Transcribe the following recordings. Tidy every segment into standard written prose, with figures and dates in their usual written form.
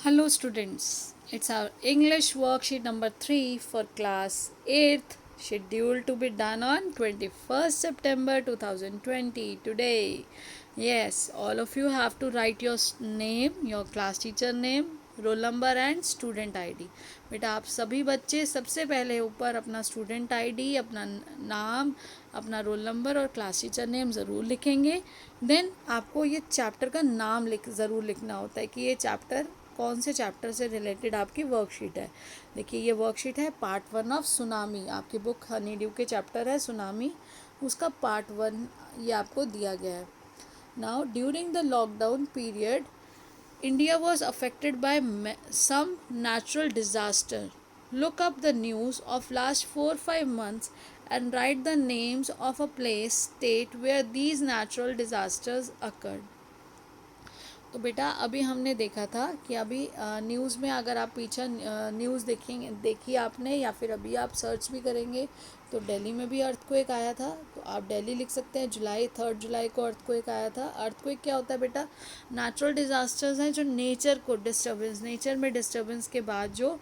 Hello students, it's our English worksheet number 3 for class 8th, scheduled to be done on 21st September 2020 today. Yes, all of you have to write your name, your class teacher name, roll number and student ID. बेटा आप सभी बच्चे सबसे पहले ऊपर अपना student ID, अपना नाम, अपना रोल नंबर और क्लास टीचर नेम ज़रूर लिखेंगे. देन आपको ये चैप्टर का नाम ज़रूर लिखना होता है कि ये चैप्टर कौन से चैप्टर से रिलेटेड आपकी वर्कशीट है. देखिए ये वर्कशीट है पार्ट 1 ऑफ सुनामी. आपकी बुक हनी ड्यू के चैप्टर है सुनामी, उसका पार्ट 1 ये आपको दिया गया है. Now during the lockdown period India was affected by some natural disaster. Look up the news of last 4-5 months and write the names of a place, state where these natural disasters occurred. तो बेटा अभी हमने देखा था कि अभी news में अगर आप पीछे न्यूज़ देखी आपने या फिर अभी आप सर्च भी करेंगे तो दिल्ली में भी अर्थक्वेक आया था. तो आप दिल्ली लिख सकते हैं. 3 जुलाई को अर्थक्वेक आया था. अर्थक्वेक क्या होता है बेटा? नेचुरल डिज़ास्टर्स हैं जो नेचर को नेचर में डिस्टर्बेंस के बाद जो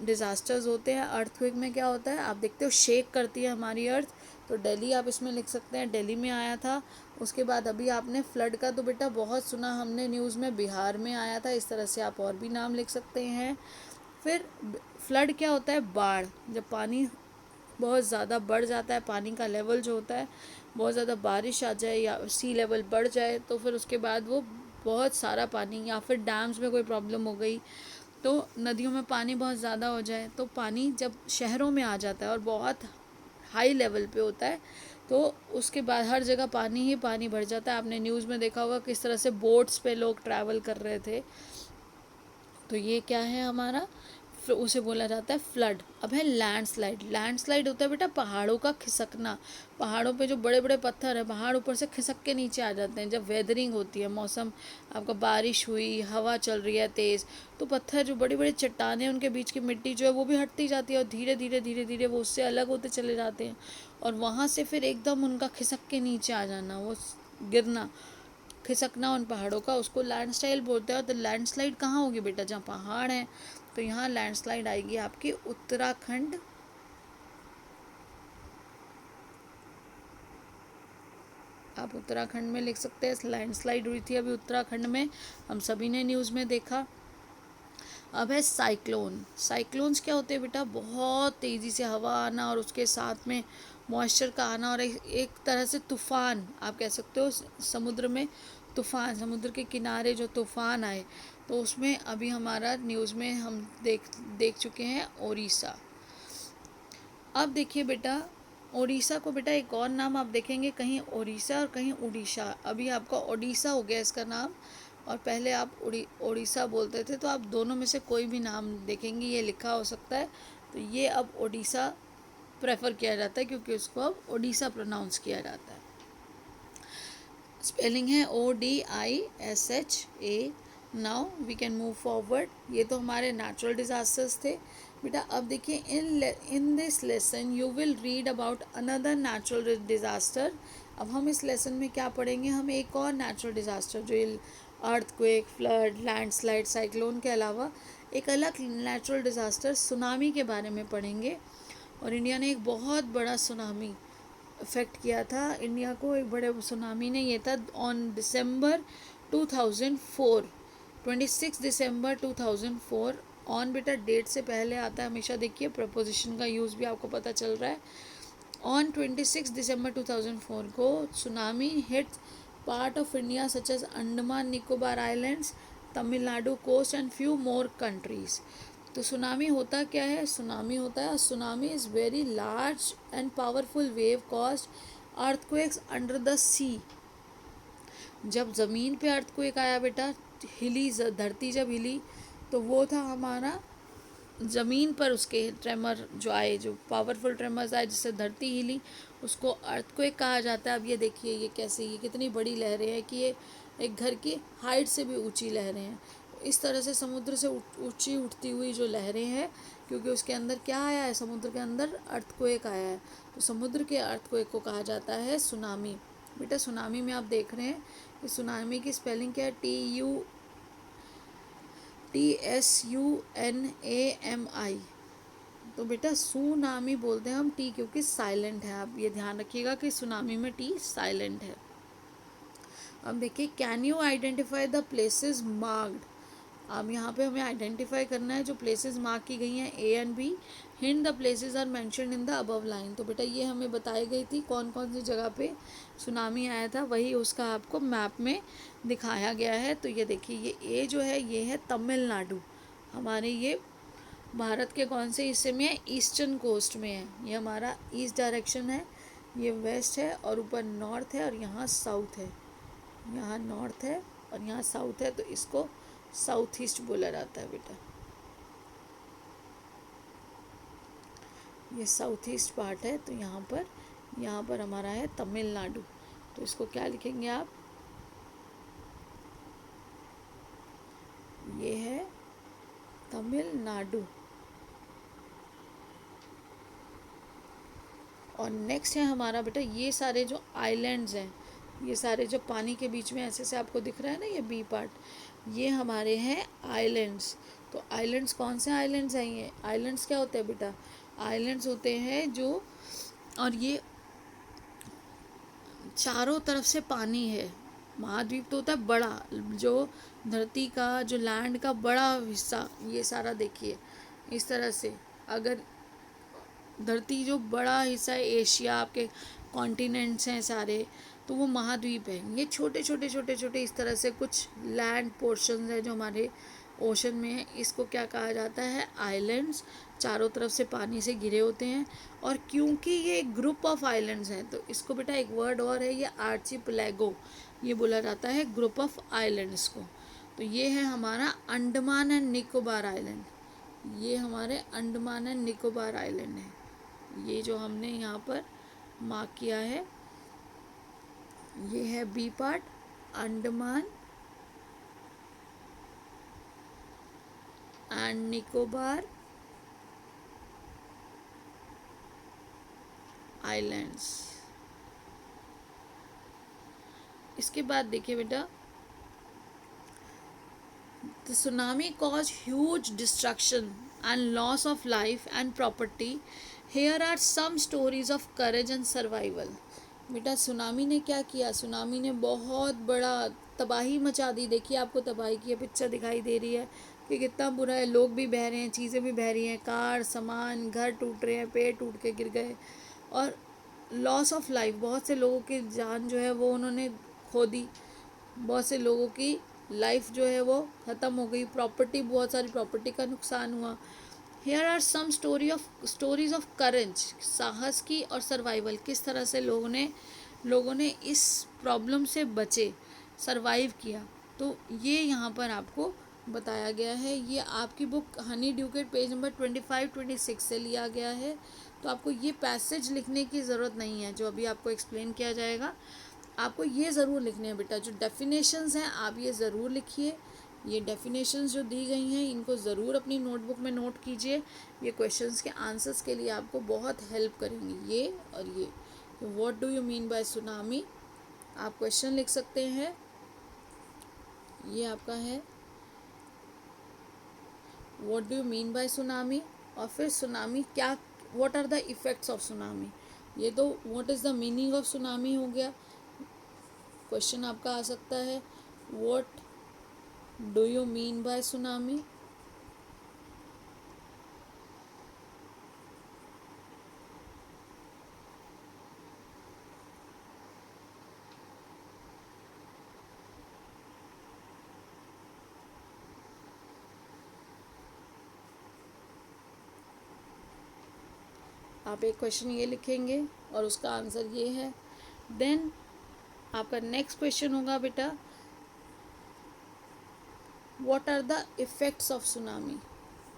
डिज़ास्टर्स होते हैं. अर्थक्वेक में क्या होता है? आप देखते हो शेक करती है हमारी अर्थ. तो दिल्ली आप इसमें लिख सकते हैं, दिल्ली में आया था. उसके बाद अभी आपने फ्लड का तो बेटा बहुत सुना हमने न्यूज़ में, बिहार में आया था. इस तरह से आप और भी नाम लिख सकते हैं. फिर फ्लड क्या होता है? बाढ़. जब पानी बहुत ज़्यादा बढ़ जाता है, पानी का लेवल जो होता है, बहुत ज़्यादा बारिश आ जाए या सी लेवल बढ़ जाए तो फिर उसके बाद वो बहुत सारा पानी, या फिर डैम्स में कोई प्रॉब्लम हो गई तो नदियों में पानी बहुत ज़्यादा हो जाए तो पानी जब शहरों में आ जाता है और बहुत हाई लेवल पे होता है तो उसके बाद हर जगह पानी ही पानी भर जाता है. आपने न्यूज़ में देखा होगा किस तरह से बोट्स पे लोग ट्रैवल कर रहे थे. तो ये क्या है हमारा? उसे बोला जाता है फ्लड. अब है लैंडस्लाइड. लैंडस्लाइड होता है बेटा पहाड़ों का खिसकना. पहाड़ों पे जो बड़े बड़े पत्थर है, पहाड़ ऊपर से खिसक के नीचे आ जाते हैं. जब वेदरिंग होती है, मौसम आपका बारिश हुई, हवा चल रही है तेज़, तो पत्थर जो बड़ी बड़ी चट्टानें, उनके बीच की मिट्टी जो है वो भी हटती जाती है और धीरे धीरे धीरे धीरे वो उससे अलग होते चले जाते हैं. और वहाँ से फिर एकदम उनका खिसक के नीचे आ जाना, वो गिरना, खिसकना उन पहाड़ों का, उसको लैंडस्लाइड बोलते हैं. तो लैंडस्लाइड कहाँ होगी बेटा? जहाँ पहाड़ हैं. तो यहाँ लैंडस्लाइड आएगी आपकी उत्तराखंड. आप उत्तराखंड में लिख सकते हैं. लैंडस्लाइड हुई थी अभी उत्तराखंड में, हम सभी ने न्यूज़ में देखा. अब है साइक्लोन. साइक्लोन्स क्या होते हैं बेटा? बहुत तेज़ी से हवा आना और उसके साथ में मॉइस्चर का आना और एक तरह से तूफ़ान आप कह सकते हो. समुद्र में तूफ़ान, समुद्र के किनारे जो तूफ़ान आए तो उसमें अभी हमारा न्यूज़ में हम देख चुके हैं ओडिशा. अब देखिए बेटा ओडिशा को बेटा एक और नाम आप देखेंगे, कहीं ओडिशा और कहीं उड़ीसा. अभी आपका ओडिशा हो गया इसका नाम और पहले आप ओडिशा बोलते थे. तो आप दोनों में से कोई भी नाम देखेंगे ये लिखा हो सकता है. तो ये अब ओडिशा प्रेफर किया जाता है क्योंकि उसको अब ओडिशा प्रोनाउंस किया जाता है. स्पेलिंग है ODISHA. Now we can move forward. ये तो हमारे नेचुरल डिज़ास्टर्स थे बेटा. अब देखिए in this lesson you will read about another natural disaster. अब हम इस लेसन में क्या पढ़ेंगे? हम एक और नेचुरल डिज़ास्टर जो अर्थक्वेक, फ्लड, लैंडस्लाइड, साइक्लोन के अलावा एक अलग नेचुरल डिज़ास्टर सुनामी के बारे में पढ़ेंगे. और इंडिया ने एक बहुत बड़ा सुनामी इफ़ेक्ट किया था इंडिया को. एक बड़े सुनामी ने, ये था ऑन दिसंबर 2004, 26 दिसंबर 2004. ऑन बेटा डेट से पहले आता है हमेशा. देखिए प्रपोजिशन का यूज़ भी आपको पता चल रहा है. ऑन 26 दिसंबर 2004 को tsunami hit part of India such as Andaman Nicobar islands, Tamil Nadu coast and few more countries. तो सुनामी होता क्या है? सुनामी होता है, tsunami is very large and powerful wave caused earthquakes under the sea. जब ज़मीन पे अर्थक्वेक आया बेटा, हिली धरती जब हिली तो वो था हमारा ज़मीन पर उसके ट्रेमर जो आए, जो पावरफुल ट्रेमर्स आए जिससे धरती हिली, उसको अर्थक्वेक कहा जाता है. अब ये देखिए ये कैसे, ये कितनी बड़ी लहरें हैं कि ये एक घर की हाइट से भी ऊंची लहरें हैं. इस तरह से समुद्र से ऊंची उठती हुई जो लहरें हैं, क्योंकि उसके अंदर क्या आया है? समुद्र के अंदर अर्थक्वेक आया है. तो समुद्र के अर्थक्वेक को कहा जाता है सुनामी. बेटा सुनामी में आप देख रहे हैं कि सुनामी की स्पेलिंग क्या है? TSUNAMI। तो बेटा सुनामी बोलते हैं हम टी क्योंकि साइलेंट है, आप ये ध्यान रखिएगा कि सुनामी में टी साइलेंट है। अब देखिए can you identify the places marked. अब यहाँ पे हमें आइडेंटिफाई करना है जो प्लेसेस मार्क की गई हैं A and B. Hint the places are mentioned in the above line. तो बेटा ये हमें बताई गई थी कौन कौन सी जगह पे सुनामी आया था, वही उसका आपको मैप में दिखाया गया है। तो ये देखिए ये ए जो है ये है तमिलनाडु, हमारे ये भारत के कौन से हिस्से में है, ईस्टर्न कोस्ट में है। ये हमारा ईस्ट डायरेक्शन है, ये वेस्ट है और ऊपर नॉर्थ है और यहाँ साउथ है, यहाँ नॉर्थ है और यहाँ साउथ है, तो इसको साउथ ईस्ट बोला जाता है बेटा। ये साउथ ईस्ट पार्ट है, तो यहाँ पर हमारा है तमिलनाडु। तो इसको क्या लिखेंगे आप, ये है तमिलनाडु। और नेक्स्ट है हमारा बेटा ये सारे जो आइलैंड्स हैं, ये सारे जो पानी के बीच में ऐसे से आपको दिख रहा है ना ये बी पार्ट, ये हमारे हैं आइलैंड्स। तो आइलैंड्स कौन से आइलैंड्स हैं, ये आइलैंड्स क्या होते हैं बेटा, आइलैंड्स होते हैं जो, और ये चारों तरफ से पानी है। महाद्वीप तो होता है बड़ा, जो धरती का जो लैंड का बड़ा हिस्सा, ये सारा देखिए इस तरह से, अगर धरती जो बड़ा हिस्सा है एशिया, आपके कॉन्टिनेंट्स हैं सारे, तो वो महाद्वीप है। ये छोटे छोटे छोटे छोटे इस तरह से कुछ लैंड पोर्शंस है जो हमारे ओशन में है, इसको क्या कहा जाता है, आइलैंड्स। चारों तरफ से पानी से घिरे होते हैं, और क्योंकि ये ग्रुप ऑफ आइलैंड्स हैं तो इसको बेटा एक वर्ड और है, ये आर्चिपेलागो, ये बोला जाता है ग्रुप ऑफ आइलैंड्स को। तो ये है हमारा अंडमान एंड निकोबार आइलैंड, ये हमारे अंडमान एंड निकोबार आइलैंड है, ये जो हमने यहाँ पर मार्क किया है, ये है B part Andaman and Nicobar islands. इसके बाद देखिए बेटा, the tsunami cause huge destruction and loss of life and property, here are some stories of courage and survival. बेटा सुनामी ने क्या किया, सुनामी ने बहुत बड़ा तबाही मचा दी। देखिए आपको तबाही की पिक्चर दिखाई दे रही है कि कितना बुरा है, लोग भी बह रहे हैं, चीज़ें भी बह रही हैं, कार सामान घर टूट रहे हैं, पेड़ टूट के गिर गए, और लॉस ऑफ लाइफ, बहुत से लोगों की जान जो है वो उन्होंने खो दी, बहुत से लोगों की लाइफ जो है वो ख़त्म हो गई, प्रॉपर्टी, बहुत सारी प्रॉपर्टी का नुकसान हुआ। Here are some stories of courage, साहस की, और सर्वाइवल, किस तरह से लोगों ने इस प्रॉब्लम से बचे, सर्वाइव किया। तो ये यहाँ पर आपको बताया गया है। ये आपकी बुक हनी ड्यू के पेज नंबर 25-26 से लिया गया है। तो आपको ये पैसेज लिखने की ज़रूरत नहीं है जो अभी आपको एक्सप्लेन किया जाएगा, आपको ये ज़रूर लिखने हैं बेटा, जो डेफिनेशंस हैं आप ये ज़रूर लिखिए। ये डेफिनेशंस जो दी गई हैं इनको ज़रूर अपनी नोटबुक में नोट कीजिए, ये क्वेश्चंस के आंसर्स के लिए आपको बहुत हेल्प करेंगी ये और ये। तो what do you mean by tsunami, आप क्वेश्चन लिख सकते हैं, ये आपका है what do you mean by tsunami, और फिर सुनामी क्या, what are the effects of tsunami. ये तो what is the meaning of tsunami हो गया, क्वेश्चन आपका आ सकता है what do you mean by tsunami. आप एक क्वेश्चन ये लिखेंगे और उसका आंसर ये है। देन आपका नेक्स्ट क्वेश्चन होगा बेटा what are the effects of tsunami.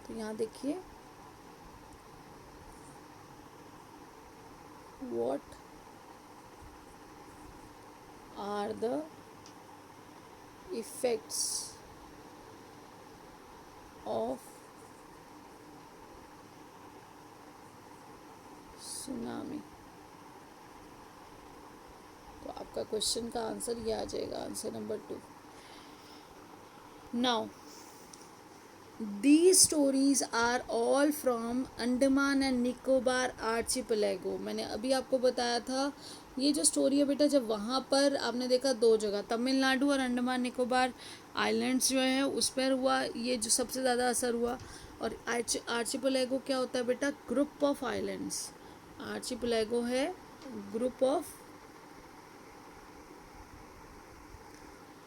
तो यहाँ देखिए what are the effects of tsunami. तो आपका क्वेश्चन का आंसर ये आ जाएगा, answer number 2। Now These stories are all from Andaman and Nicobar archipelago. मैंने अभी आपको बताया था ये जो स्टोरी है बेटा, जब वहाँ पर आपने देखा दो जगह तमिलनाडु और अंडमान निकोबार आइलैंड्स जो हैं उस पर हुआ, ये जो सबसे ज़्यादा असर हुआ। और आर्चिपेलागो क्या होता है बेटा? Group of islands. आर्चिपेलागो है ग्रुप ऑफ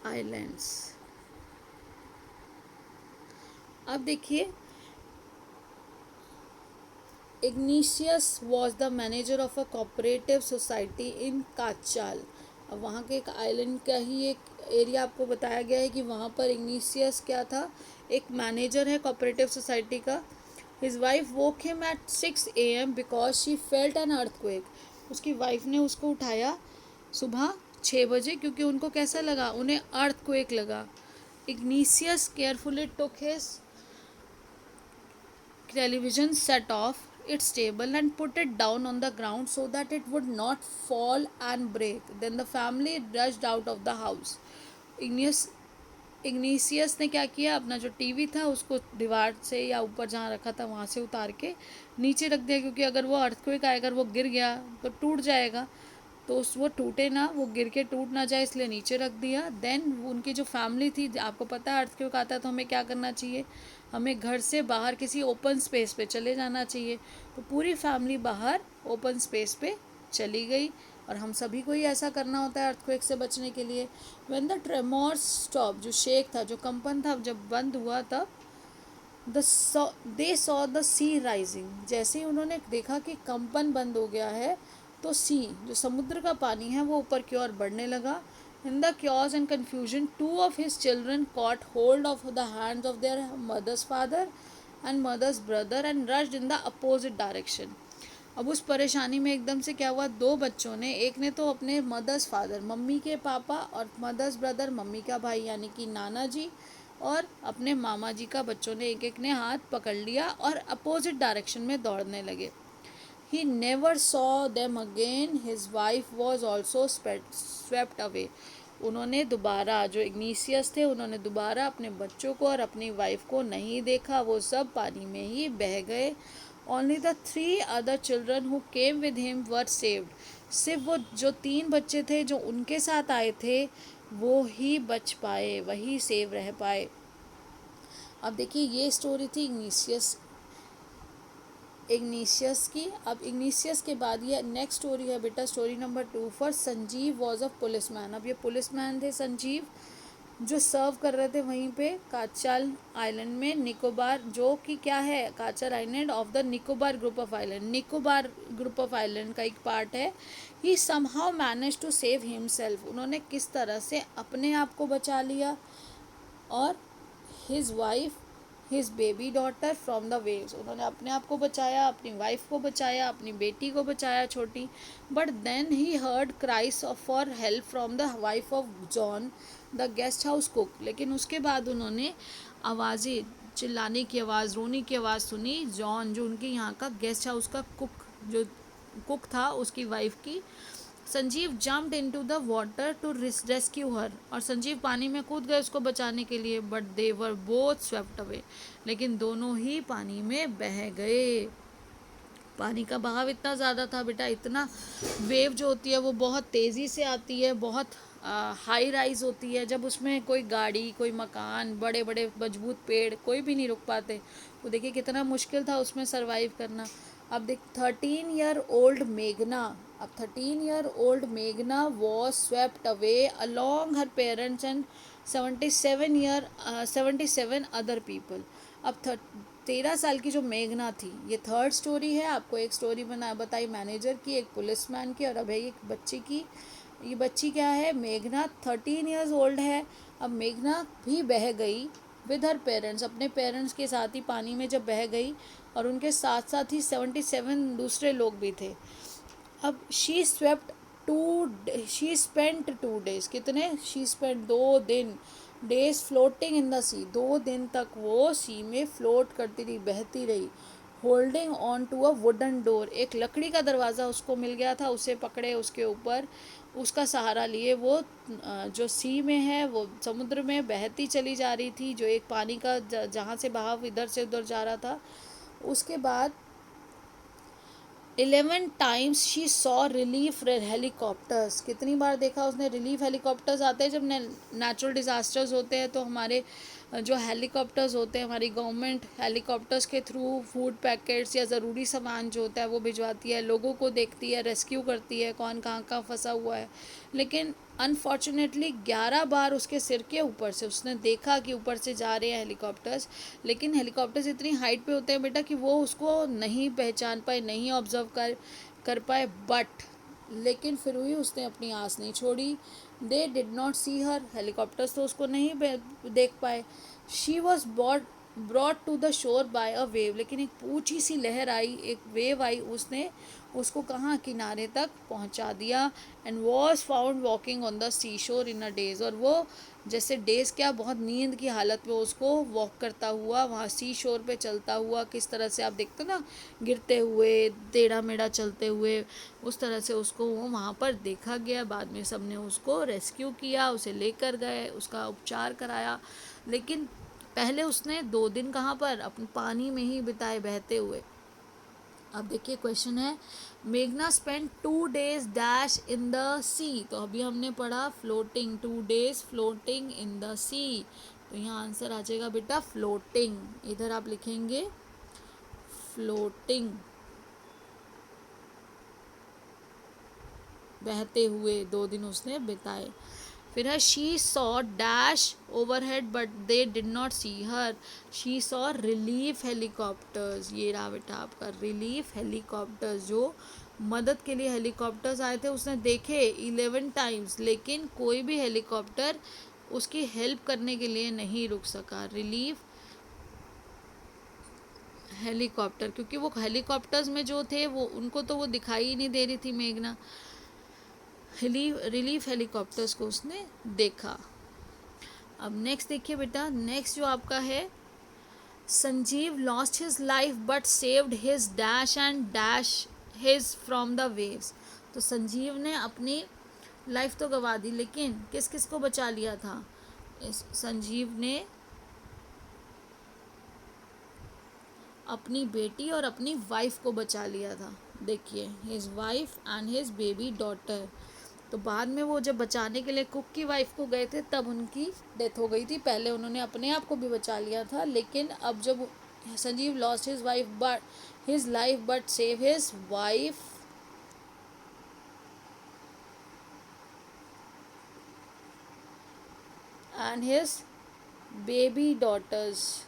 आइलैंड्स। अब देखिए, Ignatius was the manager of a cooperative society in Katchal. अब वहाँ के एक आइलैंड का ही एक एरिया आपको बताया गया है कि वहाँ पर इग्निशियस क्या था, एक मैनेजर है कोऑपरेटिव सोसाइटी का। His wife woke him at 6 AM because she felt an earthquake. उसकी वाइफ ने उसको उठाया सुबह 6 बजे क्योंकि उनको कैसा लगा, उन्हें अर्थक्वेक लगा। Igneous carefully took his television set off its table and put it down on the ground so that it would not fall and break. Then the family rushed out of the house. Igneous igneous ने क्या किया, अपना जो TV था उसको दीवार से या ऊपर जहाँ रखा था वहाँ से उतार के नीचे रख दिया, क्योंकि अगर वो अर्थक्वेक आएगा, अगर वो गिर गया तो टूट जाएगा, तो वो टूटे ना, वो गिर के टूट ना जाए, इसलिए नीचे रख दिया। देन उनकी जो फैमिली थी, आपको पता है अर्थक्वेक आता है तो हमें क्या करना चाहिए, हमें घर से बाहर किसी ओपन स्पेस पे चले जाना चाहिए। तो पूरी फैमिली बाहर ओपन स्पेस पे चली गई, और हम सभी को ही ऐसा करना होता है अर्थक्वेक से बचने के लिए। व्हेन द ट्रेमोर्स स्टॉप, जो शेक था, जो कंपन था, जब बंद हुआ तब they saw the sea rising. जैसे ही उन्होंने देखा कि कंपन बंद हो गया है तो सी, जो समुद्र का पानी है, वो ऊपर की ओर बढ़ने लगा। In the chaos and confusion, two of his children caught hold of the hands of their mother's father and mother's brother and rushed in the opposite direction. अब उस परेशानी में एकदम से क्या हुआ, दो बच्चों ने, एक ने तो अपने मदर्स फादर, मम्मी के पापा, और मदर्स ब्रदर, मम्मी का भाई यानी कि नाना जी, और अपने मामा जी का बच्चों ने, एक एक ने हाथ पकड़ लिया और अपोजिट डायरेक्शन में दौड़ने लगे। He never saw them again. His wife was also swept away. उन्होंने दोबारा, जो इग्निशियस थे, उन्होंने दोबारा अपने बच्चों को और अपनी वाइफ को नहीं देखा, वो सब पानी में ही बह गए। Only the 3 other children who came with him were saved. सिर्फ वो जो 3 बच्चे थे जो उनके साथ आए थे वो ही बच पाए, वही सेव रह पाए। अब देखिए, ये स्टोरी थी इग्निशियस की। अब इग्निशियस के बाद ये नेक्स्ट स्टोरी है बेटा, story number 2 for Sanjeev was a policeman. अब ये पुलिसमैन थे संजीव, जो सर्व कर रहे थे वहीं पे काचाल आइलैंड में, निकोबार, जो कि क्या है, Katchal island of the Nicobar group of island, Nicobar group of island का एक पार्ट है। He somehow manage to save himself. उन्होंने किस तरह से अपने आप को बचा लिया, और his wife, his baby daughter from the waves. उन्होंने अपने आप को बचाया, अपनी वाइफ को बचाया, अपनी बेटी को बचाया छोटी। But then he heard cries for help from the wife of John the guest house cook. लेकिन उसके बाद उन्होंने आवाज़ें, चिल्लाने की आवाज़, रोने की आवाज़ सुनी। जॉन, जो उनके यहाँ का गेस्ट हाउस का जो कुक था, उसकी वाइफ की। Sanjiv jumped into the water to rescue her. और संजीव पानी में कूद गए उसको बचाने के लिए। But they were both swept away. लेकिन दोनों ही पानी में बह गए। पानी का बहाव इतना ज़्यादा था बेटा, इतना, वेव जो होती है वो बहुत तेज़ी से आती है, बहुत हाई राइज होती है। जब उसमें कोई गाड़ी, कोई मकान, बड़े बड़े मजबूत पेड़, कोई भी नहीं रुक पाते। वो देखिए कितना मुश्किल था उसमें सरवाइव करना। अब देख, 13-year-old मेघना, अब 13-year-old मेघना was swept away along her parents and 77 other people. अब 13 साल की जो मेघना थी, ये थर्ड स्टोरी है। आपको एक स्टोरी बताई मैनेजर की, एक पुलिसमैन की, और अब है एक बच्ची की। ये बच्ची क्या है, मेघना 13 years old है। अब मेघना भी बह गई विद हर पेरेंट्स, अपने पेरेंट्स के साथ ही पानी में जब बह गई, और उनके साथ साथ ही 77 दूसरे लोग भी थे। अब शी स्पेंट 2 days, कितने, शी स्पेंट 2 दिन, डेज फ्लोटिंग इन द सी, 2 दिन तक वो सी में फ्लोट करती रही, बहती रही। Holding on to a wooden door, एक लकड़ी का दरवाज़ा उसको मिल गया था, उसे पकड़े उसके ऊपर। उसका सहारा लिए वो जो सी में है, वो समुद्र में बहती चली जा रही थी, जो एक पानी का जहाँ से बहाव इधर से उधर जा रहा था। उसके बाद 11 times she saw relief helicopters. कितनी बार देखा उसने रिलीफ हेलीकॉप्टर्स आते हैं जब नेचुरल डिज़ास्टर्स होते हैं, तो हमारे जो हेलीकॉप्टर्स होते हैं, हमारी गवर्नमेंट हेलीकॉप्टर्स के थ्रू फूड पैकेट्स या ज़रूरी सामान जो होता है वो भिजवाती है, लोगों को देखती है, रेस्क्यू करती है, कौन कहाँ कहाँ फंसा हुआ है। लेकिन अनफॉर्चुनेटली 11 बार उसके सिर के ऊपर से उसने देखा कि ऊपर से जा रहे हैं हेलीकॉप्टर्स, लेकिन हेलीकॉप्टर्स इतनी हाइट पे होते हैं बेटा कि वो उसको नहीं पहचान पाए, नहीं ऑब्जर्व कर पाए। बट लेकिन फिर भी उसने अपनी आस नहीं छोड़ी। They did not see her, helicopters तो उसको नहीं देख पाए। She was brought to the shore by a wave, लेकिन एक ऊंची सी लहर आई, एक वेव आई, उसने उसको कहाँ किनारे तक पहुंचा दिया। And was found walking on the sea shore in a days, और वो जैसे डेज क्या, बहुत नींद की हालत में उसको वॉक करता हुआ वहाँ सी शोर पे चलता हुआ, किस तरह से आप देखते हो ना, गिरते हुए, टेढ़ा मेढ़ा चलते हुए, उस तरह से उसको वो वहाँ पर देखा गया। बाद में सबने उसको रेस्क्यू किया, उसे लेकर गए, उसका उपचार कराया। लेकिन पहले उसने 2 दिन कहाँ पर, अपने पानी में ही बिताए, बहते हुए। अब देखिए क्वेश्चन है, मेघना spend 2 days dash in the sea. तो अभी हमने पढ़ा floating, 2 days floating in the sea. तो यहाँ आंसर आ जाएगा बेटा फ्लोटिंग। इधर आप लिखेंगे फ्लोटिंग, बहते हुए 2 दिन उसने बिताए। फिर है she saw dash overhead but they did not see her. She saw relief helicopters. ये रहा बेटा आपका रिलीफ हेलीकॉप्टर्स, जो मदद के लिए हेलीकॉप्टर्स आए थे, उसने देखे 11 टाइम्स, लेकिन कोई भी हेलीकॉप्टर उसकी हेल्प करने के लिए नहीं रुक सका। रिलीफ हेलीकॉप्टर, क्योंकि वो हेलीकॉप्टर्स में जो थे वो उनको तो वो दिखाई ही नहीं दे रही थी मेघना। रिलीफ हेलीकॉप्टर्स को उसने देखा। अब नेक्स्ट देखिए बेटा, नेक्स्ट जो आपका है, Sanjeev lost his life but saved his dash and dash his from the waves. तो संजीव ने अपनी लाइफ तो गंवा दी, लेकिन किस किस को बचा लिया था? इस संजीव ने अपनी बेटी और अपनी वाइफ को बचा लिया था। देखिए, his wife and his baby daughter. तो बाद में वो जब बचाने के लिए कुक की वाइफ को गए थे, तब उनकी डेथ हो गई थी। पहले उन्होंने अपने आप को भी बचा लिया था, लेकिन अब जब Sanjeev lost his wife but his life but save his wife and his baby daughter's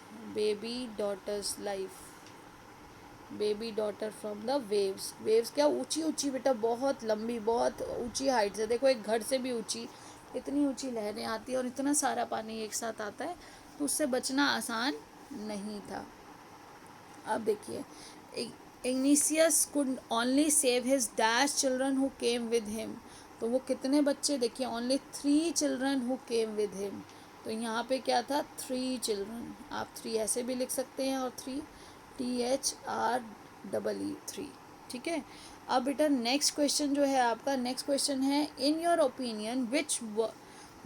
life, baby daughter from the waves. Waves क्या, ऊंची ऊंची बेटा, बहुत लंबी, बहुत ऊंची हाइट से, देखो एक घर से भी ऊंची, इतनी ऊंची लहरें आती है और इतना सारा पानी एक साथ आता है, तो उससे बचना आसान नहीं था। अब देखिए, igneous could only save his dash children who came with him. तो वो कितने बच्चे, देखिए only 3 children who came with him. तो यहाँ पे क्या था, 3 चिल्ड्रन। आप 3 ऐसे भी लिख सकते हैं, और 3 THREE, ठीक है। अब बेटा नेक्स्ट क्वेश्चन जो है आपका, नेक्स्ट क्वेश्चन है, in your opinion which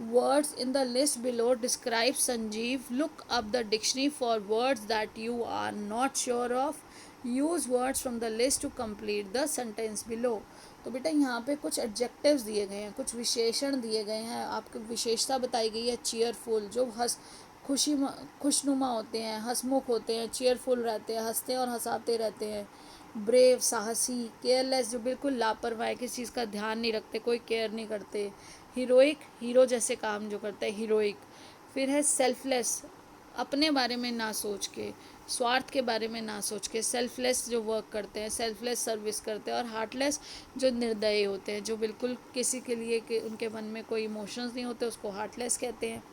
words in the list below describe Sanjeev. Look up the dictionary for words that you are not sure of. Use words from the list to complete the sentence below. तो बेटा यहाँ पे कुछ adjectives दिए गए हैं, कुछ विशेषण दिए गए हैं, आपको विशेषता बताई गई है चीयरफुल, जो खुशनुमा होते हैं, हंसमुख होते हैं, चीयरफुल रहते हैं, हंसते और हंसाते रहते हैं। ब्रेव, साहसी। केयरलेस, जो बिल्कुल लापरवाह, किसी चीज़ का ध्यान नहीं रखते, कोई केयर नहीं करते। हीरोइक, हीरो जैसे काम जो करता है, हीरोइक। फिर है सेल्फलेस, अपने बारे में ना सोच के, स्वार्थ के बारे में ना सोच के, सेल्फलेस जो वर्क करते हैं, सेल्फलेस सर्विस करते हैं। और हार्टलेस, जो निर्दयी होते हैं, जो बिल्कुल किसी के लिए कि उनके मन में कोई इमोशंस नहीं होते, उसको हार्टलेस कहते हैं।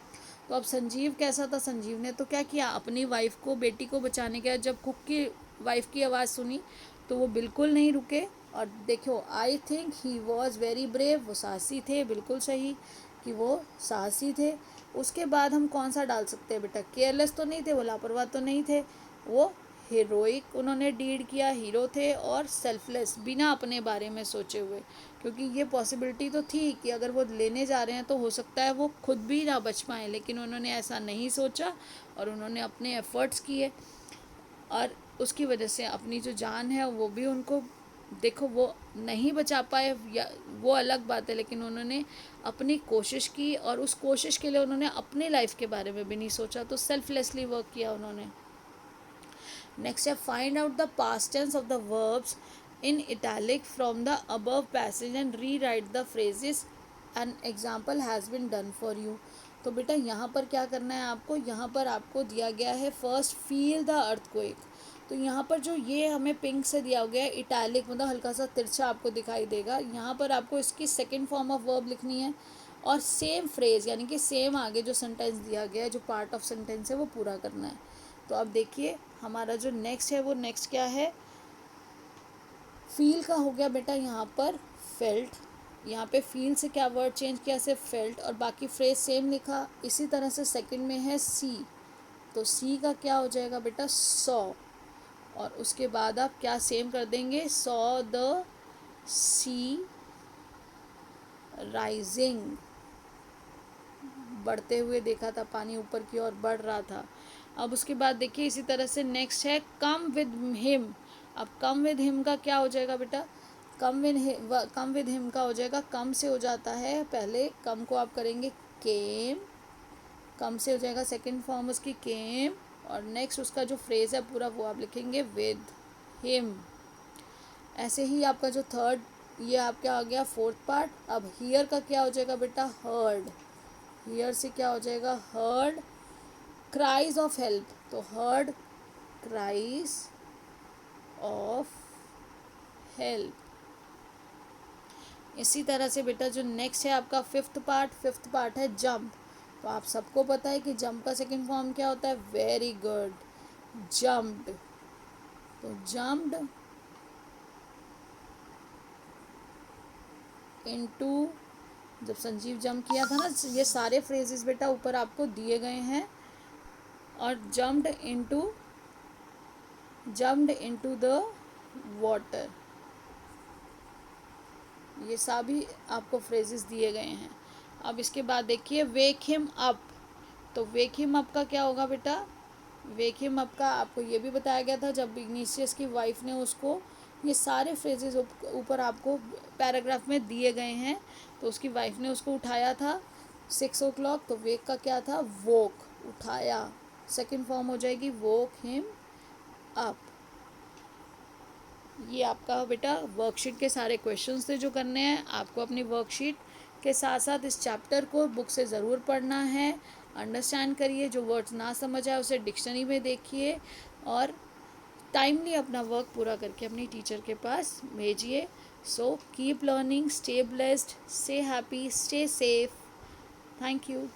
तो अब संजीव कैसा था, संजीव ने तो क्या किया, अपनी वाइफ को, बेटी को बचाने के, जब कुक की वाइफ की आवाज़ सुनी तो वो बिल्कुल नहीं रुके। और देखो, I think he was very brave, वो साहसी थे, बिल्कुल सही कि वो साहसी थे। उसके बाद हम कौन सा डाल सकते हैं बेटा, केयरलेस तो नहीं थे, वो लापरवाह तो नहीं थे, वो हीरोइक उन्होंने डीड किया, हीरो थे, और सेल्फलेस, बिना अपने बारे में सोचे हुए, क्योंकि ये पॉसिबिलिटी तो थी कि अगर वो लेने जा रहे हैं तो हो सकता है वो खुद भी ना बच पाएँ, लेकिन उन्होंने ऐसा नहीं सोचा और उन्होंने अपने एफ़र्ट्स किए, और उसकी वजह से अपनी जो जान है वो भी उनको, देखो वो नहीं बचा पाए या वो अलग बात है, लेकिन उन्होंने अपनी कोशिश की, और उस कोशिश के लिए उन्होंने अपने लाइफ के बारे में भी नहीं सोचा, तो सेल्फलेसली वर्क किया उन्होंने। नेक्स्ट है find out the past tense of the verbs in italic from the above passage and rewrite the phrases an example has been done for you. तो बेटा यहाँ पर क्या करना है आपको, यहाँ पर आपको दिया गया है फर्स्ट फील द अर्थक्वेक। तो यहाँ पर जो ये हमें पिंक से दिया गया है इटैलिक, मतलब हल्का सा तिरछा आपको दिखाई देगा, यहाँ पर आपको इसकी सेकेंड फॉर्म ऑफ वर्ब लिखनी है, और सेम फ्रेज यानी कि सेम आगे जो सेंटेंस दिया गया है, जो पार्ट ऑफ सेंटेंस है वो पूरा करना है। तो अब देखिए हमारा जो नेक्स्ट है वो नेक्स्ट क्या है, फील का हो गया बेटा यहाँ पर फेल्ट, यहाँ पे फील से क्या वर्ड चेंज किया, सिर्फ फेल्ट, और बाकी फ्रेज सेम लिखा। इसी तरह से सेकंड में है सी, तो सी का क्या हो जाएगा बेटा सॉ, और उसके बाद आप क्या सेम कर देंगे, सॉ द सी राइजिंग, बढ़ते हुए देखा था, पानी ऊपर की ओर बढ़ रहा था। अब उसके बाद देखिए इसी तरह से नेक्स्ट है कम विद हिम। अब कम विद हिम का क्या हो जाएगा बेटा, कम विद हिम का हो जाएगा, कम से हो जाता है, पहले कम को आप करेंगे केम, कम से हो जाएगा सेकंड फॉर्म उसकी केम, और नेक्स्ट उसका जो फ्रेज है पूरा वो आप लिखेंगे विद हिम। ऐसे ही आपका जो थर्ड, ये आपका आ गया फोर्थ पार्ट। अब हियर का क्या हो जाएगा बेटा हर्ड, हियर से क्या हो जाएगा हर्ड क्राइज ऑफ हेल्प, तो हर्ड क्राइज ऑफ हेल्प। इसी तरह से बेटा जो नेक्स्ट है आपका फिफ्थ पार्ट है जंप। तो आप सबको पता है कि जंप का सेकंड फॉर्म क्या होता है, वेरी गुड, जंप्ड। तो जंप्ड इनटू, जब संजीव जंप किया था ना, ये सारे फ्रेजेस बेटा ऊपर आपको दिए गए हैं, और जम्प्ड इनटू द वाटर, ये सभी आपको फ्रेजेस दिए गए हैं। अब इसके बाद देखिए वेक हिम अप। तो वेक हिम अप का क्या होगा बेटा, वेक हिम अप का आपको ये भी बताया गया था जब इग्निशियस की वाइफ ने उसको, ये सारे फ्रेजेस ऊपर आपको पैराग्राफ में दिए गए हैं, तो उसकी वाइफ ने उसको उठाया था 6 o'clock, तो वेक का क्या था वोक, उठाया, सेकंड फॉर्म हो जाएगी वोक हिम अप। ये आपका बेटा वर्कशीट के सारे क्वेश्चंस थे जो करने हैं आपको, अपनी वर्कशीट के साथ साथ इस चैप्टर को बुक से ज़रूर पढ़ना है, अंडरस्टैंड करिए, जो वर्ड्स ना समझ आए उसे डिक्शनरी में देखिए, और टाइमली अपना वर्क पूरा करके अपनी टीचर के पास भेजिए। So keep learning, stay blessed, stay happy, stay safe, thank you.